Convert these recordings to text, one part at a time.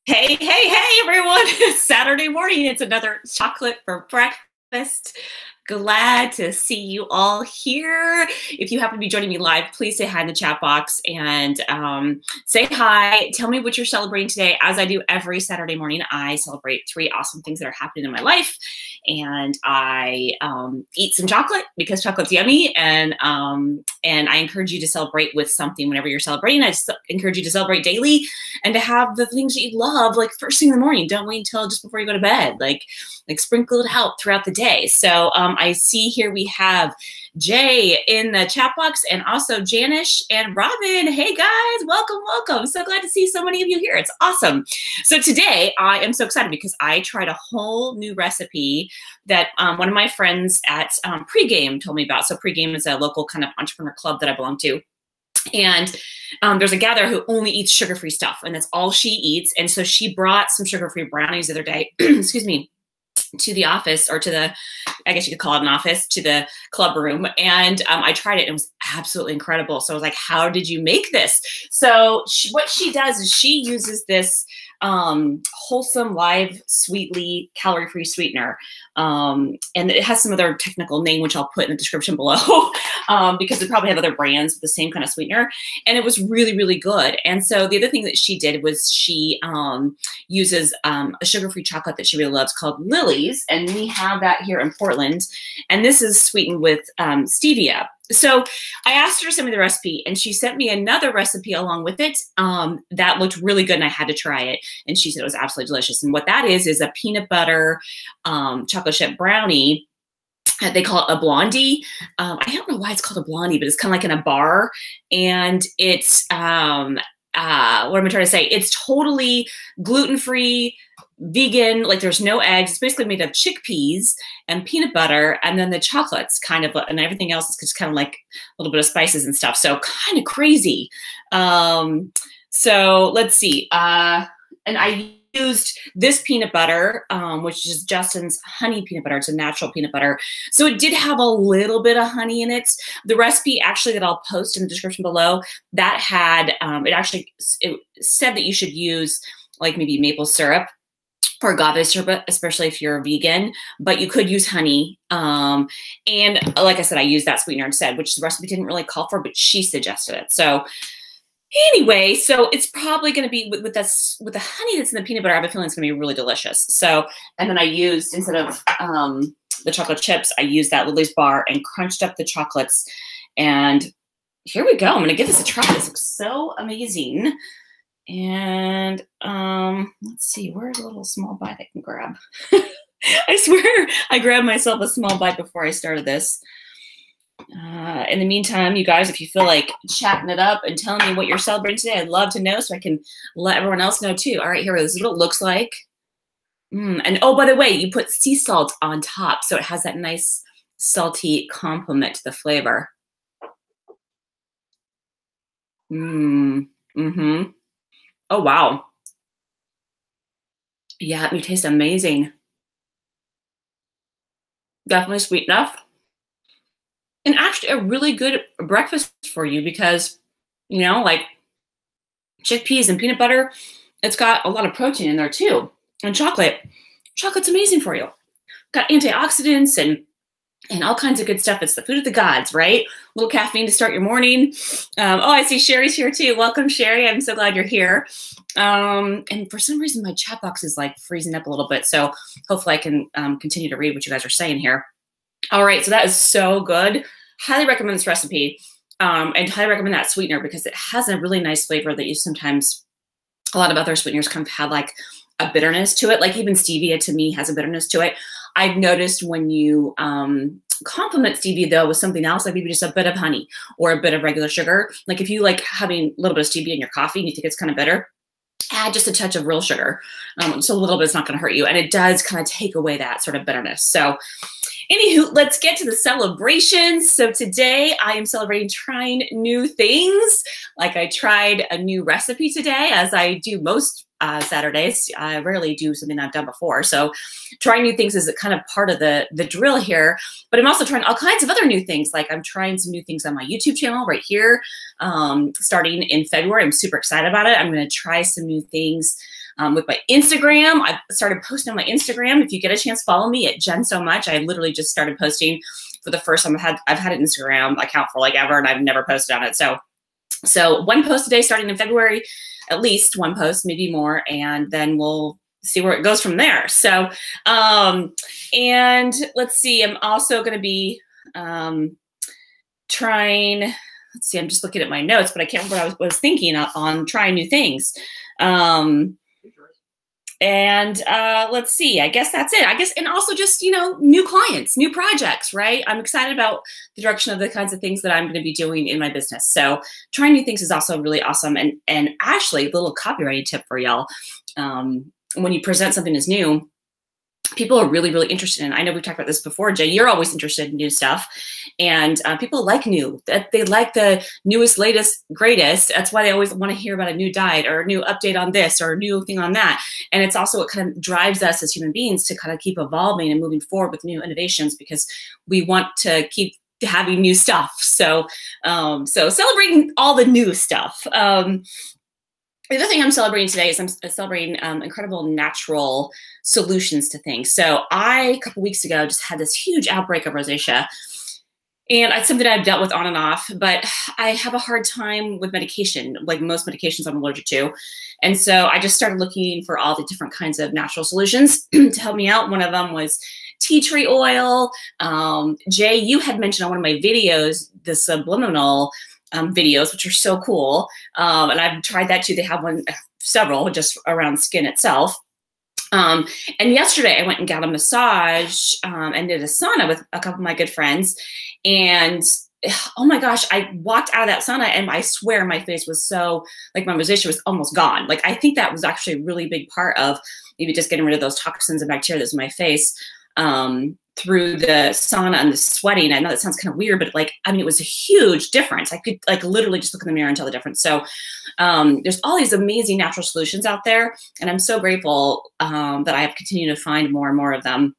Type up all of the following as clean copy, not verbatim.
Hey, everyone. It's Saturday morning. It's another chocolate for breakfast. Glad to see you all here. If you happen to be joining me live, please say hi in the chat box and say hi. Tell me what you're celebrating today. As I do every Saturday morning, I celebrate 3 awesome things that are happening in my life. And I eat some chocolate because chocolate's yummy. And I encourage you to celebrate with something whenever you're celebrating. I just encourage you to celebrate daily and to have the things that you love, like first thing in the morning. Don't wait until just before you go to bed. Like sprinkle it out throughout the day. So I see here we have Jay in the chat box and also Janish and Robin. Hey guys, welcome. So glad to see so many of you here. It's awesome. So today I am so excited because I tried a whole new recipe that one of my friends at Pregame told me about. So Pregame is a local kind of entrepreneur club that I belong to. And there's a gal there who only eats sugar-free stuff, and that's all she eats. And so she brought some sugar-free brownies the other day, excuse me, to the office, or to the, I guess you could call it an office, to the club room. And I tried it and it was absolutely incredible. So I was like, how did you make this? So what she does is she uses this Wholesome Live Sweetly calorie-free sweetener. And it has some other technical name, which I'll put in the description below, because they probably have other brands with the same kind of sweetener. And it was really, really good. And so the other thing that she did was she uses a sugar-free chocolate that she really loves called Lily's. And we have that here in Portland. And this is sweetened with stevia. So I asked her to send me the recipe, and she sent me another recipe along with it that looked really good, and I had to try it. And she said it was absolutely delicious. And what that is a peanut butter chocolate chip brownie. They call it a Blondie. I don't know why it's called a Blondie, but it's kind of like in a bar. And it's, what am I trying to say? It's totally gluten-free, vegan, like there's no eggs. It's basically made of chickpeas and peanut butter, and then the chocolate's kind of, and everything else is just kind of like a little bit of spices and stuff. So kind of crazy. So let's see. And I used this peanut butter, which is Justin's honey peanut butter. It's a natural peanut butter. So it did have a little bit of honey in it. The recipe actually that I'll post in the description below, that had, it said that you should use like maybe maple syrup or agave syrup, especially if you're a vegan, but you could use honey. And like I said, I used that sweetener instead, which the recipe didn't really call for, but she suggested it. So anyway, so it's probably going to be with the honey that's in the peanut butter, I have a feeling it's going to be really delicious. So, and then I used, instead of the chocolate chips, I used that Lily's bar and crunched up the chocolates. And here we go. I'm going to give this a try. This looks so amazing. And let's see, where's a little small bite I can grab? I swear I grabbed myself a small bite before I started this. In the meantime, you guys, if you feel like chatting it up and telling me what you're celebrating today, I'd love to know so I can let everyone else know too. All right, here, this is what it looks like. And oh, by the way, you put sea salt on top, so it has that nice salty complement to the flavor. Oh, wow. Yeah, it tastes amazing. Definitely sweet enough. And actually a really good breakfast for you because, you know, like chickpeas and peanut butter, it's got a lot of protein in there too. And chocolate's amazing for you. Got antioxidants and all kinds of good stuff. It's the food of the gods, right? A little caffeine to start your morning. Oh, I see Sherry's here too. Welcome, Sherry. I'm so glad you're here. And for some reason, my chat box is like freezing up a little bit. So hopefully I can continue to read what you guys are saying here. All right, so that is so good. Highly recommend this recipe and highly recommend that sweetener because it has a really nice flavor that you sometimes, a lot of other sweeteners kind of have like a bitterness to it. Like even stevia to me has a bitterness to it. I've noticed when you complement stevia though with something else, like maybe just a bit of honey or a bit of regular sugar. Like if you like having a little bit of stevia in your coffee and you think it's kind of bitter, add just a touch of real sugar. So a little bit is not going to hurt you. And it does kind of take away that sort of bitterness. So anywho, let's get to the celebrations. So today I am celebrating trying new things. Like I tried a new recipe today, as I do most Saturdays. I rarely do something I've done before. So trying new things is kind of part of the drill here, but I'm also trying all kinds of other new things. Like I'm trying some new things on my YouTube channel right here, starting in February. I'm super excited about it. I'm going to try some new things with my Instagram. I've started posting on my Instagram. If you get a chance, follow me at Jen So Much. I literally just started posting for the first time. I've had an Instagram account for like ever, and I've never posted on it. So one post a day starting in February, at least one post, maybe more, and then we'll see where it goes from there. So, and let's see, I'm also going to be trying, let's see, I'm just looking at my notes, but I can't remember what I was thinking on trying new things. And let's see, I guess that's it. I guess, and also just, you know, new clients, new projects, right? I'm excited about the direction of the kinds of things that I'm going to be doing in my business. So trying new things is also really awesome. And actually, a little copywriting tip for y'all. When you present something as new, people are really, really interested in. I know we've talked about this before, Jay. You're always interested in new stuff, and people like new. They like the newest, latest, greatest. That's why they always want to hear about a new diet or a new update on this or a new thing on that. And it's also what kind of drives us as human beings to kind of keep evolving and moving forward with new innovations, because we want to keep having new stuff. So, so celebrating all the new stuff. The other thing I'm celebrating today is I'm celebrating incredible natural solutions to things. So a couple weeks ago, just had this huge outbreak of rosacea. And it's something I've dealt with on and off, but I have a hard time with medication, like most medications I'm allergic to. And so I just started looking for all the different kinds of natural solutions to help me out. One of them was tea tree oil. Jay, you had mentioned on one of my videos, the subliminal videos, which are so cool. And I've tried that too. They have several just around skin itself. And yesterday I went and got a massage and did a sauna with a couple of my good friends. And oh my gosh, I walked out of that sauna and I swear my face was so, like my rosacea was almost gone. Like I think that was actually a really big part of maybe just getting rid of those toxins and bacteria that's in my face. Through the sauna and the sweating. I know that sounds kind of weird, but like, I mean, it was a huge difference. I could like literally just look in the mirror and tell the difference. So there's all these amazing natural solutions out there. And I'm so grateful that I have continued to find more and more of them,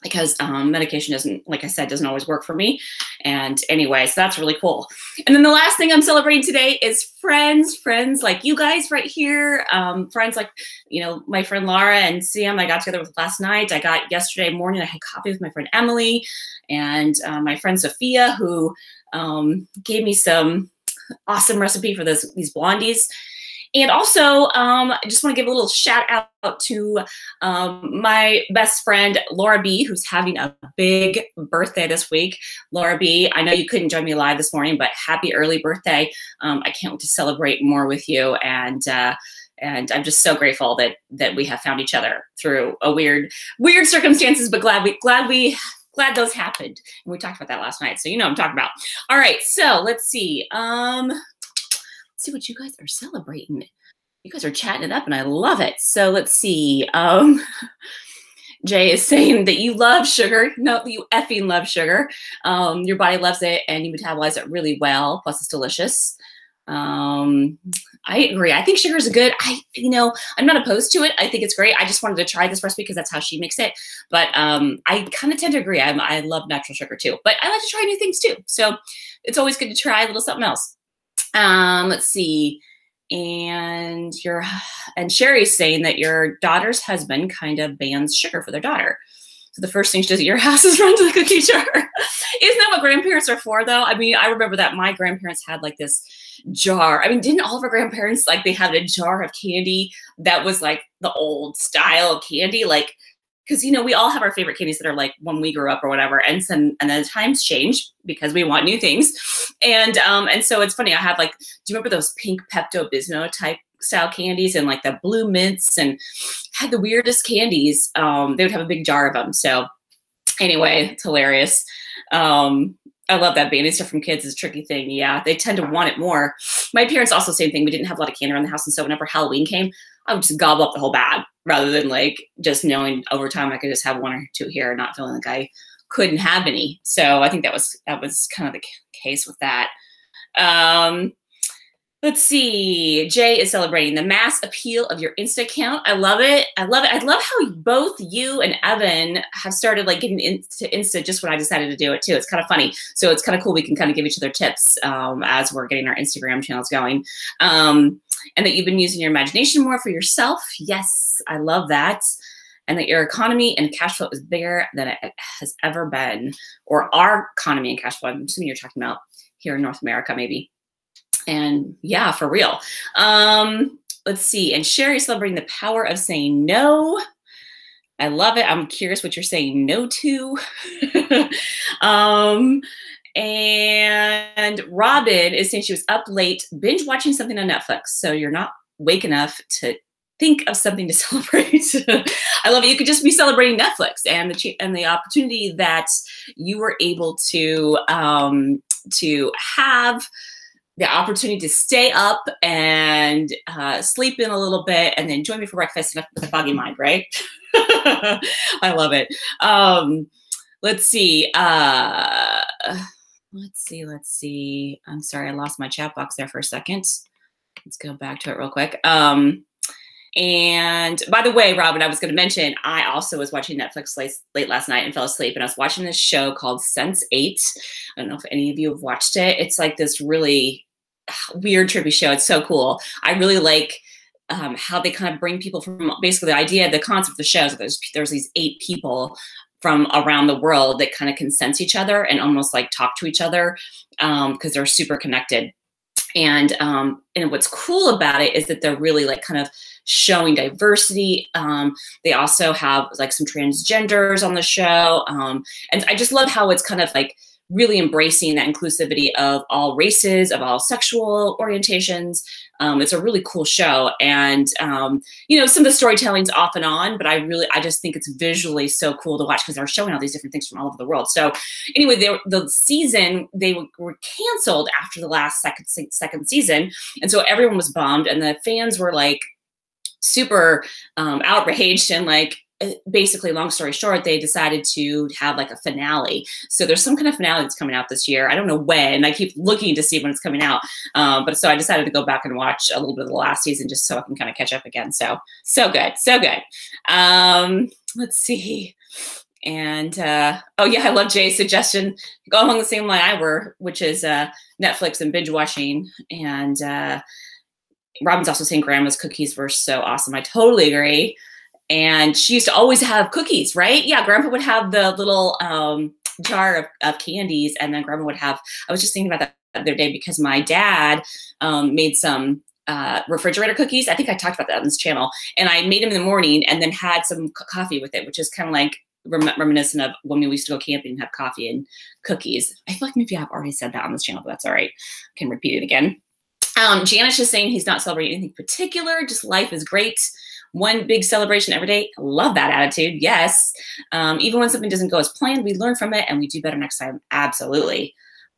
because medication doesn't, like I said, doesn't always work for me. And anyway, so that's really cool. And then the last thing I'm celebrating today is friends like you guys right here. Friends like, you know, my friend Laura and Sam, I got together with last night. I got yesterday morning, I had coffee with my friend Emily and my friend Sophia, who gave me some awesome recipe for these Blondies. And also, I just want to give a little shout out to my best friend, Laura B., who's having a big birthday this week. Laura B., I know you couldn't join me live this morning, but happy early birthday. I can't wait to celebrate more with you. And I'm just so grateful that we have found each other through a weird circumstances, but glad those happened. And we talked about that last night. So you know what I'm talking about. All right, so let's see. See what you guys are celebrating. You guys are chatting it up and I love it. So let's see. Jay is saying that you love sugar. No, you effing love sugar. Your body loves it and you metabolize it really well. Plus it's delicious. I agree. I think sugar is you know, I'm not opposed to it. I think it's great. I just wanted to try this recipe because that's how she makes it. But I kind of tend to agree. I love natural sugar too, but I like to try new things too. So it's always good to try a little something else. Let's see. And Sherry's saying that your daughter's husband kind of bans sugar for their daughter. So the first thing she does at your house is run to the cookie jar. Isn't that what grandparents are for, though? I mean, I remember that my grandparents had like this jar. I mean, didn't all of our grandparents, like they had a jar of candy that was like the old style candy? Like, because, you know, we all have our favorite candies that are like when we grew up or whatever. And then the times change because we want new things. And so it's funny. I have like, do you remember those pink Pepto-Bismol type style candies and like the blue mints and had the weirdest candies? They would have a big jar of them. So anyway, it's hilarious. I love that banning stuff from kids is a tricky thing. Yeah, they tend to want it more. My parents also same thing. We didn't have a lot of candy around the house. And so whenever Halloween came, I would just gobble up the whole bag rather than like just knowing over time I could just have one or two here and not feeling like I couldn't have any. So I think that was kind of the case with that. Let's see. Jay is celebrating the mass appeal of your Insta account. I love it. I love it. I love how both you and Evan have started like getting into Insta just when I decided to do it too. It's kind of funny. So it's kind of cool. We can kind of give each other tips as we're getting our Instagram channels going. And that you've been using your imagination more for yourself. Yes, I love that. And that your economy and cash flow is bigger than it has ever been. Or our economy and cash flow. I'm assuming you're talking about here in North America, maybe. And yeah, for real. Let's see. And Sherry's celebrating the power of saying no. I love it. I'm curious what you're saying no to. And Robin is saying she was up late binge watching something on Netflix. So you're not awake enough to think of something to celebrate. I love it. You could just be celebrating Netflix and the opportunity that you were able to have the opportunity to stay up and sleep in a little bit and then join me for breakfast with a foggy mind, right? I love it. Let's see. Let's see. I'm sorry, I lost my chat box there for a second. Let's go back to it real quick. And by the way, Robin, I was going to mention, I also was watching Netflix late last night and fell asleep. And I was watching this show called Sense8. I don't know if any of you have watched it. It's like this really weird, trippy show. It's so cool. I really like how they kind of bring people from basically the idea, the concept of the show. So there's these 8 people from around the world that kind of can sense each other and almost like talk to each other because they're super connected. And what's cool about it is that they're really like kind of showing diversity. They also have like some transgenders on the show. And I just love how it's kind of like really embracing that inclusivity of all races, of all sexual orientations. It's a really cool show. And, you know, some of the storytelling's off and on, but I just think it's visually so cool to watch because they're showing all these different things from all over the world. So anyway, the season, they were canceled after the last second season. And so everyone was bummed and the fans were like super outraged and like, basically, long story short, they decided to have like a finale. So there's some kind of finale that's coming out this year. I don't know when. I keep looking to see when it's coming out. But so I decided to go back and watch a little bit of the last season just so I can kind of catch up again. So good. So good. Let's see. And oh yeah, I love Jay's suggestion. Go along the same line I were, which is Netflix and binge watching. And Robin's also saying grandma's cookies were so awesome. I totally agree. And she used to always have cookies, right? Yeah, grandpa would have the little jar of candies, and then grandma would have, I was just thinking about that the other day because my dad made some refrigerator cookies. I think I talked about that on this channel. And I made them in the morning and then had some coffee with it, which is kind of like reminiscent of when we used to go camping and have coffee and cookies. I feel like maybe I've already said that on this channel, but that's all right. I can repeat it again. Janice is saying he's not celebrating anything particular, just life is great. One big celebration every day. I love that attitude. Yes. Even when something doesn't go as planned, we learn from it and we do better next time. Absolutely.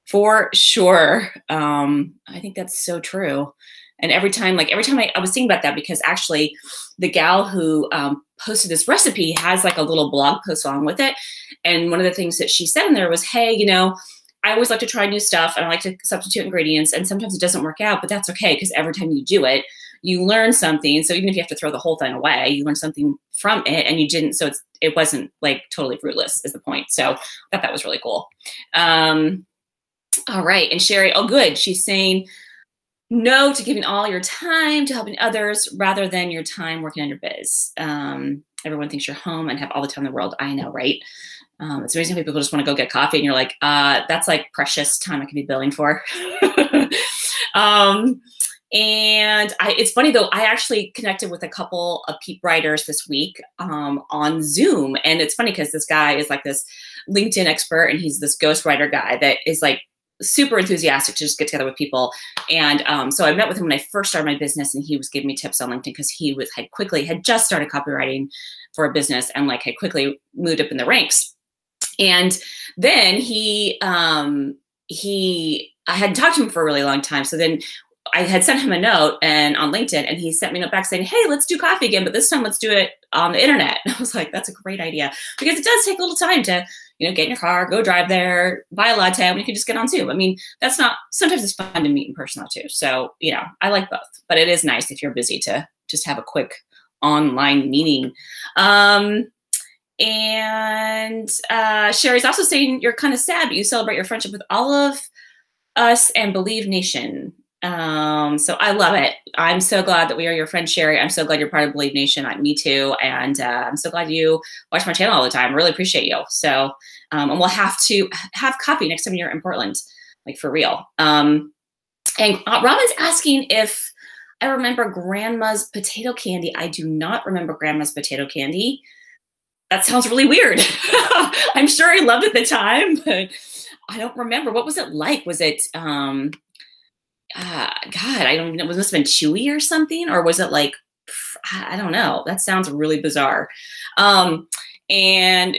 For sure. I think that's so true. And every time I was thinking about that because actually the gal who posted this recipe has like a little blog post along with it. And one of the things that she said in there was, hey, you know, I always like to try new stuff and I like to substitute ingredients and sometimes it doesn't work out, but that's okay because every time you do it, you learn something. So even if you have to throw the whole thing away, you learn something from it and you didn't. So it wasn't like totally fruitless is the point. So I thought that was really cool. All right. And Sherry, oh, good. She's saying no to giving all your time to helping others rather than your time working on your biz. Everyone thinks you're home and have all the time in the world. I know, right? It's amazing how people just want to go get coffee and you're like, that's like precious time I can be billing for. And it's funny though, I actually connected with a couple of writers this week on Zoom. And it's funny because this guy is like this LinkedIn expert and he's this ghostwriter guy that is like super enthusiastic to just get together with people. And so I met with him when I first started my business and he was giving me tips on LinkedIn because he had just started copywriting for a business and like had quickly moved up in the ranks. And then I hadn't talked to him for a really long time. So then I had sent him a note and on LinkedIn and he sent me a note back saying, hey, let's do coffee again, but this time let's do it on the internet. I was like, that's a great idea, because it does take a little time to, get in your car, go drive there, buy a latte, and you can just get on Zoom. I mean, sometimes it's fun to meet in person though too. So, I like both, but it is nice if you're busy to just have a quick online meeting. And Sherry's also saying you're kind of sad, but you celebrate your friendship with all of us and Believe Nation. So I love it. I'm so glad that we are your friend, Sherry. I'm so glad you're part of Believe Nation. Me too. And I'm so glad you watch my channel all the time. Really appreciate you. So, and we'll have to have coffee next time you're in Portland, like for real. And Robin's asking if I remember Grandma's potato candy. I do not remember Grandma's potato candy. That sounds really weird. I'm sure I loved it at the time, but I don't remember. What was it like? Was it, God, I don't know. Was this been chewy or something? Or was it like, I don't know. That sounds really bizarre. And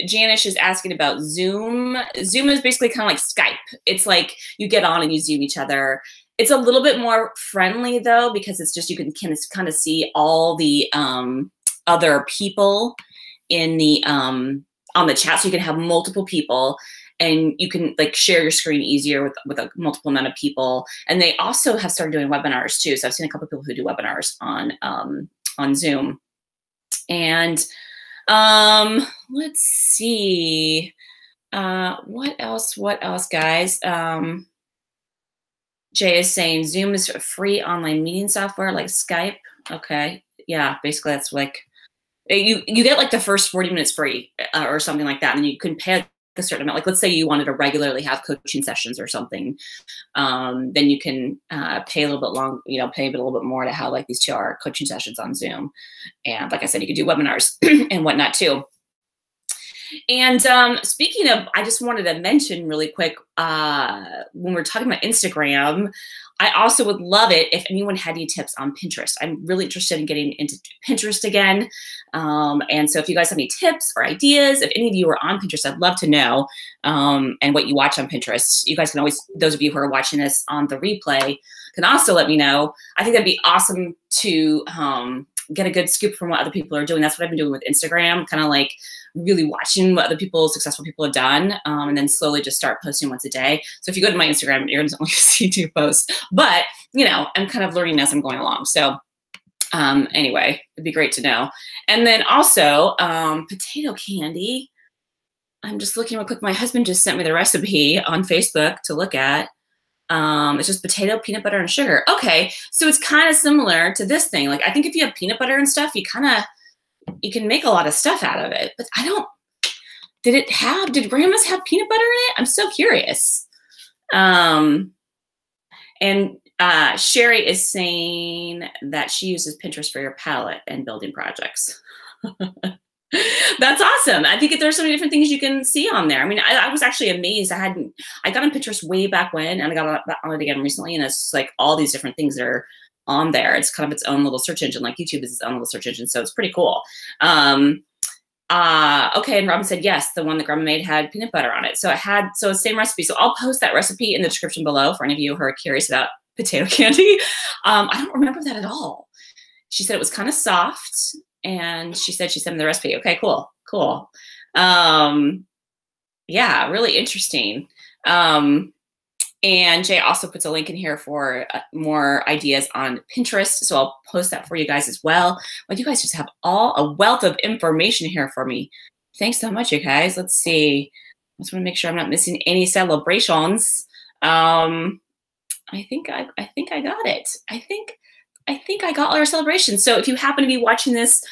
Janice is asking about Zoom. Zoom is basically kind of like Skype. It's like you get on and you Zoom each other. It's a little bit more friendly though, because it's just, you can kind of see all the other people in the on the chat, so you can have multiple people and you can like share your screen easier with a multiple amount of people. And they also have started doing webinars too. So I've seen a couple of people who do webinars on Zoom. And let's see, what else, guys? Jay is saying Zoom is a free online meeting software like Skype. Okay, yeah, basically that's like, you get like the first 40 minutes free or something like that. And you can pay a certain amount. Like let's say you wanted to regularly have coaching sessions or something. Then you can pay a little bit pay a little bit more to have like these 2-hour coaching sessions on Zoom. And like I said, you could do webinars and whatnot too. And speaking of, I just wanted to mention really quick, when we're talking about Instagram, I also would love it if anyone had any tips on Pinterest. I'm really interested in getting into Pinterest again. And so if you guys have any tips or ideas, if any of you are on Pinterest, I'd love to know, and what you watch on Pinterest. You guys can always, those of you who are watching this on the replay, can also let me know. I think that'd be awesome to get a good scoop from what other people are doing. That's what I've been doing with Instagram, kind of like really watching what other successful people have done, and then slowly just start posting once a day. So if you go to my Instagram, you're going to only see 2 posts, but I'm kind of learning as I'm going along. So anyway, it'd be great to know. And then also potato candy. I'm just looking real quick. My husband just sent me the recipe on Facebook to look at. It's just potato, peanut butter, and sugar. Okay, so it's kind of similar to this thing. Like I think if you have peanut butter and stuff, you can make a lot of stuff out of it. But did grandmas have peanut butter in it? I'm so curious. And Sherry is saying that she uses Pinterest for your palette and building projects. That's awesome. I think there's so many different things you can see on there. I mean, I was actually amazed. I got on Pinterest way back when, and I got on it again recently, and it's like all these different things that are on there. It's kind of its own little search engine, like YouTube is its own little search engine. So it's pretty cool. Okay. And Robin said, yes, the one that Grandma made had peanut butter on it. So it's same recipe. So I'll post that recipe in the description below for any of you who are curious about potato candy. I don't remember that at all. She said it was kind of soft, and she said she sent me the recipe. Okay, cool. Yeah, really interesting. And Jay also puts a link in here for more ideas on Pinterest. So I'll post that for you guys as well. But you guys just have a wealth of information here for me. Thanks so much, you guys. Let's see. I just want to make sure I'm not missing any celebrations. I think I got it. I think I got all our celebrations. So if you happen to be watching this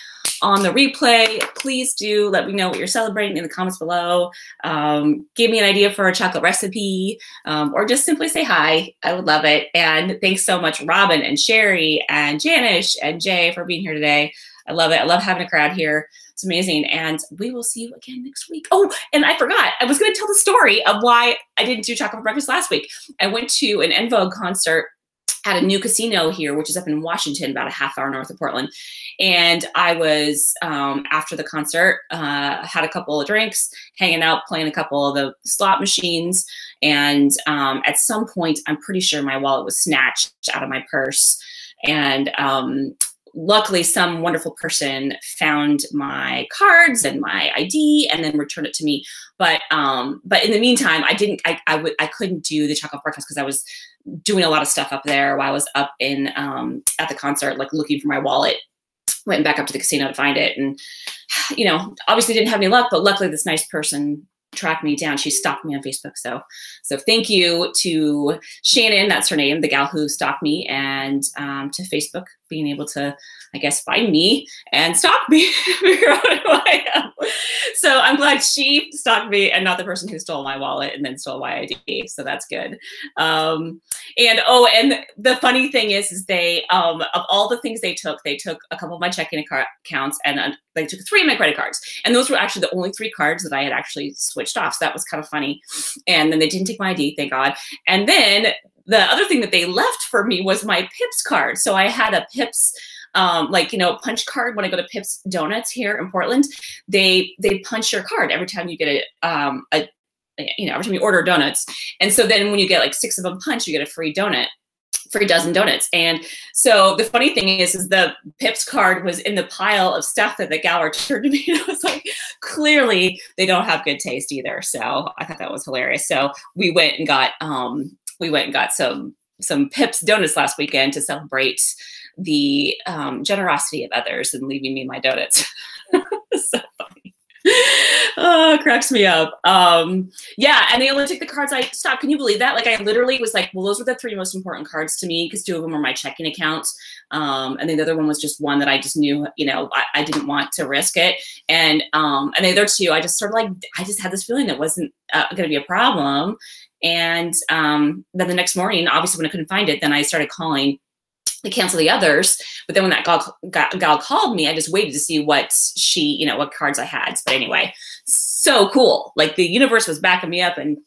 on the replay, please do let me know what you're celebrating in the comments below. Give me an idea for a chocolate recipe, or just simply say hi. I would love it. And thanks so much, Robin and Sherry and Janice and Jay, for being here today. I love it. I love having a crowd here. It's amazing. And we will see you again next week. Oh, and I forgot. I was going to tell the story of why I didn't do chocolate for breakfast last week. I went to an Vogue concert at a new casino here, which is up in Washington, about a half hour north of Portland. And I was, after the concert, had a couple of drinks, hanging out, playing a couple of the slot machines. And at some point, I'm pretty sure my wallet was snatched out of my purse. And luckily some wonderful person found my cards and my ID and then returned it to me. But in the meantime, I couldn't do the chocolate breakfast because I was doing a lot of stuff up there while I was up in at the concert, like looking for my wallet. Went back up to the casino to find it, and you know, obviously didn't have any luck. But luckily, this nice person tracked me down. She stalked me on Facebook. So thank you to Shannon, that's her name, the gal who stalked me, and to Facebook being able to, I guess, find me and stalk me, figure out who I am. So I'm glad she stalked me and not the person who stole my wallet and then stole my ID. So that's good. And the funny thing is they, of all the things they took a couple of my checking accounts and they took 3 of my credit cards. And those were actually the only 3 cards that I had actually switched off. So that was kind of funny. And then they didn't take my ID, thank God. And then the other thing that they left for me was my Pips card. So I had a Pips, punch card. When I go to Pips Donuts here in Portland, they punch your card every time you get every time you order donuts. And so then when you get like 6 of them punched, you get a free dozen donuts. And so the funny thing is the Pips card was in the pile of stuff that the gal returned to me. And I was like, clearly they don't have good taste either. So I thought that was hilarious. So we went and got some Pips donuts last weekend to celebrate the generosity of others and leaving me my donuts. So funny. Oh, it cracks me up. Yeah, and they only took the cards I stopped. Can you believe that? Like, I literally was like, well, those were the 3 most important cards to me because 2 of them were my checking accounts. And then the other one was just one that I just knew, I didn't want to risk it. And the other 2, I just sort of I just had this feeling that wasn't going to be a problem. And then the next morning, obviously when I couldn't find it, then I started calling to cancel the others. But then when that gal called me, I just waited to see what what cards I had. But anyway, so cool. Like the universe was backing me up and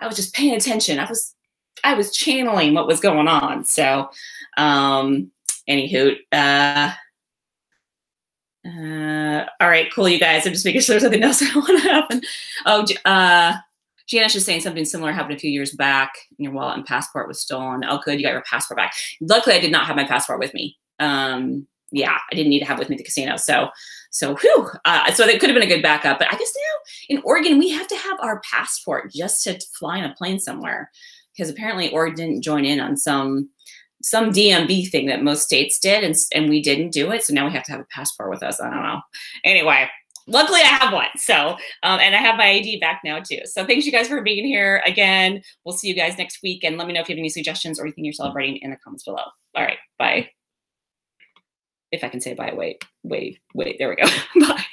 I was just paying attention. I was channeling what was going on. So, anywho, all right, cool, you guys. I'm just making sure there's nothing else I don't want to happen. Oh, Janice is saying something similar happened a few years back. Your wallet and passport was stolen. Oh, good. You got your passport back. Luckily, I did not have my passport with me. Yeah, I didn't need to have it with me at the casino. So whew. So that could have been a good backup. But I guess now in Oregon, we have to have our passport just to fly on a plane somewhere. Because apparently Oregon didn't join in on some DMV thing that most states did. And we didn't do it. So now we have to have a passport with us. I don't know. Anyway. Luckily, I have one. So, and I have my ID back now too. So thanks you guys for being here again. We'll see you guys next week. And let me know if you have any suggestions or anything you're celebrating in the comments below. All right. Bye. If I can say bye. Wait. There we go. Bye.